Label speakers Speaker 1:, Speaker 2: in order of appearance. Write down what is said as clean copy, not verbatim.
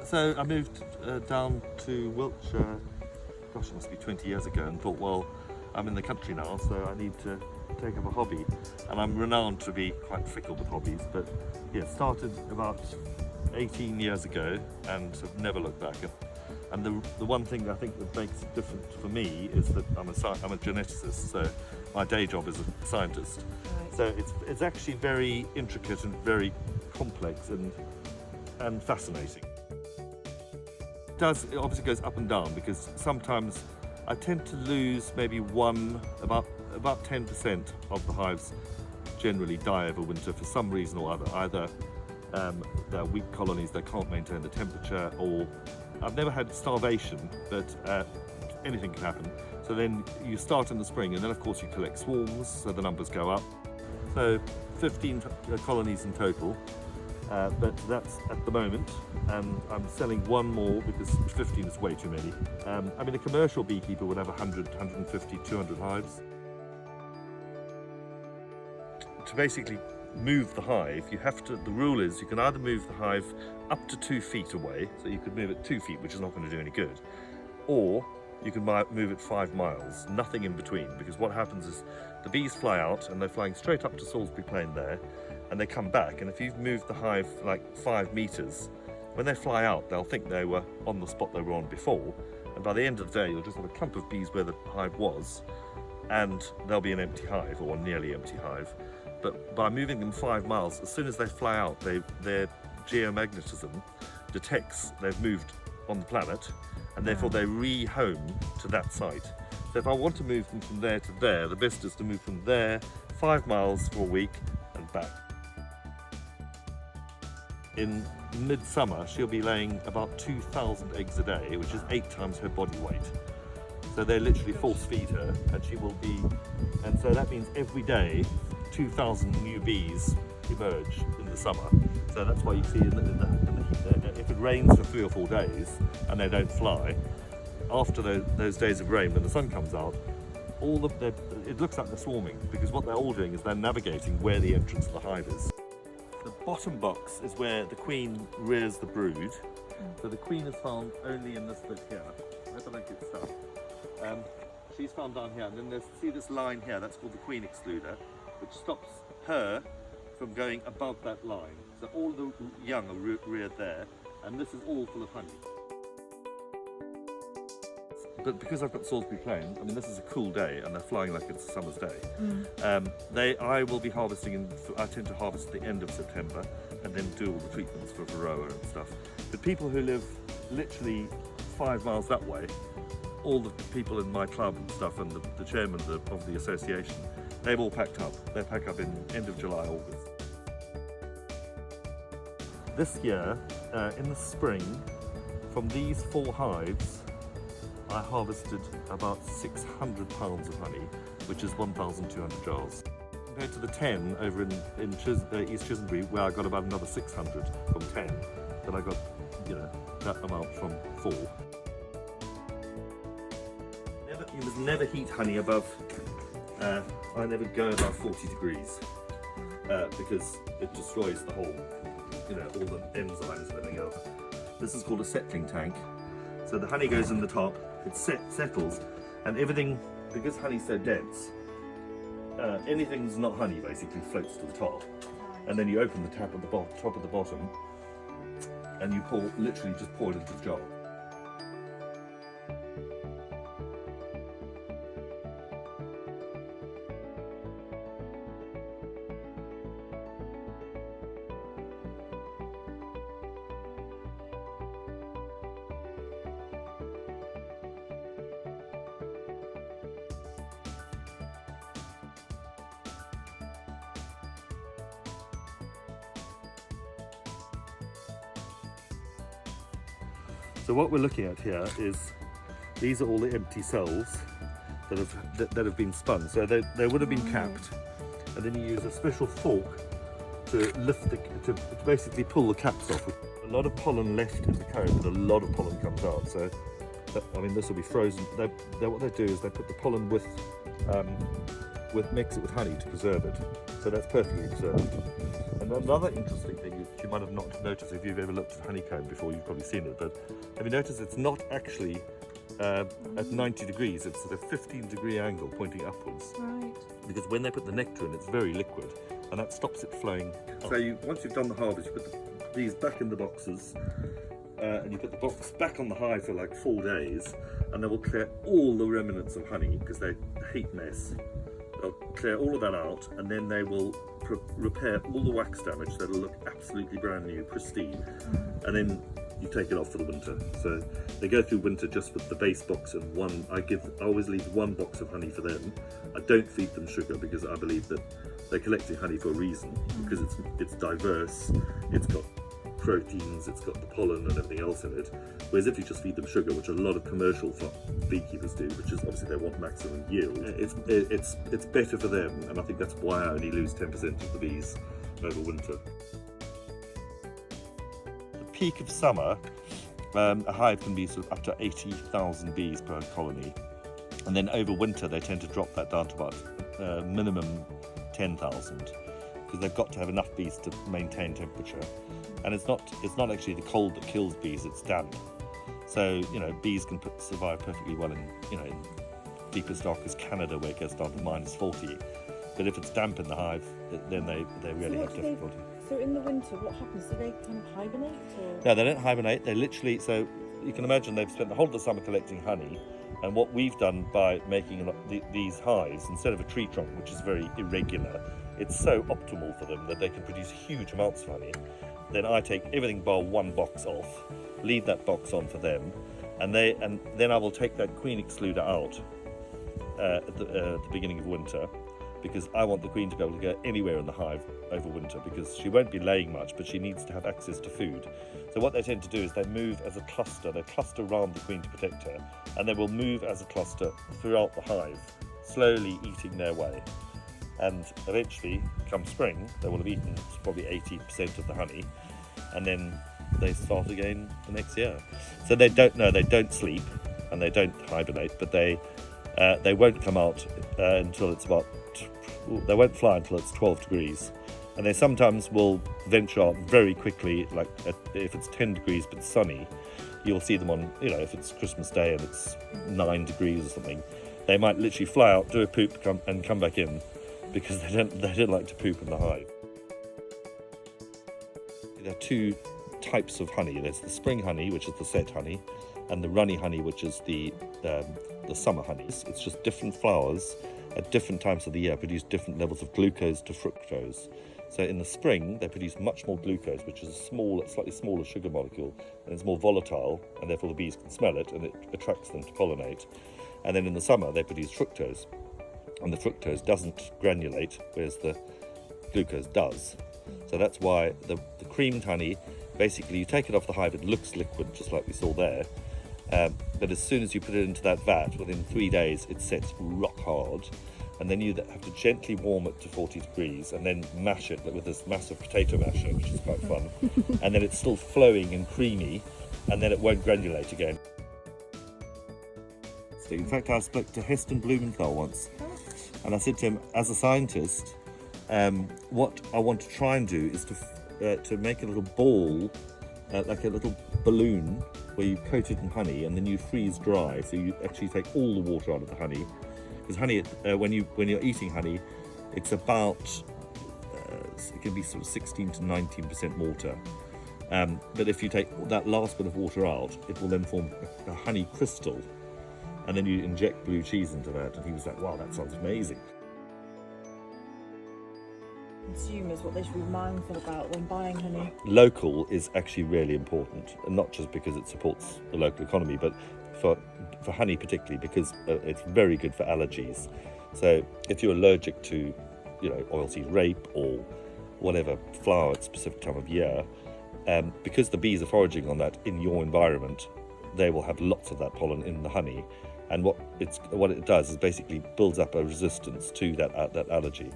Speaker 1: So I moved down to Wiltshire, gosh, it must be 20 years ago, and thought, well, I'm in the country now, so I need to take up a hobby. And I'm renowned to be quite fickle with hobbies, but yeah, started about 18 years ago and have never looked back. And the one thing I think that makes it different for me is that I'm a geneticist, so my day job is a scientist.
Speaker 2: Right.
Speaker 1: So it's actually very intricate and very complex and fascinating. It obviously goes up and down, because sometimes I tend to lose maybe about 10% of the hives generally die over winter for some reason or other. Either they're weak colonies, they can't maintain the temperature, or I've never had starvation, but anything can happen. So then you start in the spring, and then of course you collect swarms, so the numbers go up. So 15 colonies in total, but that's at the moment, and I'm selling one more because 15 is way too many. I mean, a commercial beekeeper would have 100, 150, 200 hives. To basically move the hive, the rule is you can either move the hive up to 2 feet away, so you could move it 2 feet, which is not going to do any good, or you can move it 5 miles, nothing in between, because what happens is the bees fly out and they're flying straight up to Salisbury Plain there, and they come back, and if you've moved the hive like 5 meters, when they fly out, they'll think they were on the spot they were on before, and by the end of the day, you'll just have a clump of bees where the hive was, and there'll be an empty hive, or a nearly empty hive. But by moving them 5 miles, as soon as they fly out, their geomagnetism detects they've moved on the planet, and therefore they re-home to that site. So if I want to move them from there to there, the best is to move from there 5 miles for a week and back. In midsummer, she'll be laying about 2,000 eggs a day, which is 8 times her body weight. So they literally force feed her, and she will be, and so that means every day 2,000 new bees emerge in the summer. So that's why you see in the heat, if it rains for 3 or 4 days and they don't fly, after those days of rain, when the sun comes out, it looks like they're swarming, because what they're all doing is they're navigating where the entrance of the hive is. The bottom box is where the queen rears the brood. So the queen is found only in this bit here. I hope I don't get stuck. She's found down here, and then see this line here, that's called the queen excluder, which stops her from going above that line. So all the young are reared there, and this is all full of honey. But because I've got Salisbury Plain, I mean, this is a cool day and they're flying like it's a summer's day. I will be harvesting, I tend to harvest at the end of September and then do all the treatments for varroa and stuff. But people who live literally 5 miles that way, all the people in my club and stuff, and the chairman of the association, they've all packed up. They pack up in end of July, August. This year, in the spring, from these 4 hives, I harvested about 600 pounds of honey, which is 1,200 jars. Compared to the 10 over in East Chisholmbury, where I got about another 600 from 10, but I got, that amount from 4. You must never heat honey above, I never go above 40 degrees, because it destroys the whole, all the enzymes and everything else. This is called a settling tank. So the honey goes in the top, it settles, and everything, because honey's so dense, anything's not honey basically floats to the top. And then you open the tap at the top at the bottom, and you literally just pour it into the jar. So what we're looking at here is, these are all the empty cells that have been spun. So they would have been capped, and then you use a special fork to lift to basically pull the caps off. A lot of pollen left in the comb, and a lot of pollen comes out. So this will be frozen. What they do is they put the pollen mix it with honey to preserve it. So that's perfectly preserved. And another interesting thing which you might have not noticed if you've ever looked at honeycomb before, you've probably seen it, but have you noticed it's not actually at 90 degrees, it's at a 15-degree angle pointing upwards.
Speaker 2: Right.
Speaker 1: Because when they put the nectar in, it's very liquid, and that stops it flowing. So once you've done the harvest, you put the bees back in the boxes, and you put the box back on the hive for like 4 days, and they will clear all the remnants of honey, because they hate mess. They'll clear all of that out, and then they will repair all the wax damage, so it'll look absolutely brand new, pristine, and then you take it off for the winter. So they go through winter just with the base box and one. I always leave one box of honey for them. I don't feed them sugar because I believe that they're collecting honey for a reason, because it's diverse, it's got proteins, it's got the pollen and everything else in it. Whereas if you just feed them sugar, which a lot of commercial beekeepers do, which is obviously they want maximum yield, it's better for them, and I think that's why I only lose 10% of the bees over winter. The peak of summer, a hive can be sort of up to 80,000 bees per colony, and then over winter they tend to drop that down to about minimum 10,000, because they've got to have enough bees to maintain temperature. And it's not actually the cold that kills bees, it's damp. So, bees can survive perfectly well in, in deepest, darkest Canada, where it goes down to -40. But if it's damp in the hive, then they really have difficulty.
Speaker 2: So in the winter, what happens? Do they kind of hibernate? Or?
Speaker 1: No, they don't hibernate. They literally, so you can imagine they've spent the whole of the summer collecting honey. And what we've done by making these hives, instead of a tree trunk, which is very irregular, it's so optimal for them that they can produce huge amounts of honey. Then I take everything bar one box off, leave that box on for them, and then I will take that queen excluder out at the beginning of winter, because I want the queen to be able to go anywhere in the hive over winter, because she won't be laying much, but she needs to have access to food. So what they tend to do is they move as a cluster. They cluster around the queen to protect her, and they will move as a cluster throughout the hive, slowly eating their way. And eventually, come spring, they will have eaten probably 80% of the honey, and then they start again the next year. So they don't sleep, and they don't hibernate, but they won't come out until it's they won't fly until it's 12 degrees. And they sometimes will venture out very quickly, like if it's 10 degrees but sunny, you'll see them on, if it's Christmas Day and it's 9 degrees or something, they might literally fly out, do a poop, and come back in, because they don't like to poop in the hive. There are two types of honey. There's the spring honey, which is the set honey, and the runny honey, which is the summer honeys. It's just different flowers at different times of the year produce different levels of glucose to fructose. So in the spring, they produce much more glucose, which is a slightly smaller sugar molecule, and it's more volatile, and therefore the bees can smell it, and it attracts them to pollinate. And then in the summer, they produce fructose, and the fructose doesn't granulate, whereas the glucose does. So that's why the creamed honey, basically you take it off the hive, it looks liquid, just like we saw there, but as soon as you put it into that vat, within 3 days it sets rock hard, and then you have to gently warm it to 40 degrees and then mash it with this massive potato masher, which is quite fun, and then it's still flowing and creamy, and then it won't granulate again. In fact, I spoke to Heston Blumenthal once, and I said to him, as a scientist, what I want to try and do is to make a little ball, like a little balloon, where you coat it in honey and then you freeze dry, so you actually take all the water out of the honey. Because honey, when you're eating honey, it's about it can be sort of 16 to 19% water. But if you take that last bit of water out, it will then form a honey crystal, and then you inject blue cheese into that. And he was like, "Wow, that sounds amazing."
Speaker 2: Consumers, what they should be mindful about when buying honey?
Speaker 1: Local is actually really important, and not just because it supports the local economy, but for honey particularly, because it's very good for allergies. So if you're allergic to, oilseed rape or whatever flower at a specific time of year, because the bees are foraging on that in your environment, they will have lots of that pollen in the honey, and what it does is basically builds up a resistance to that allergy.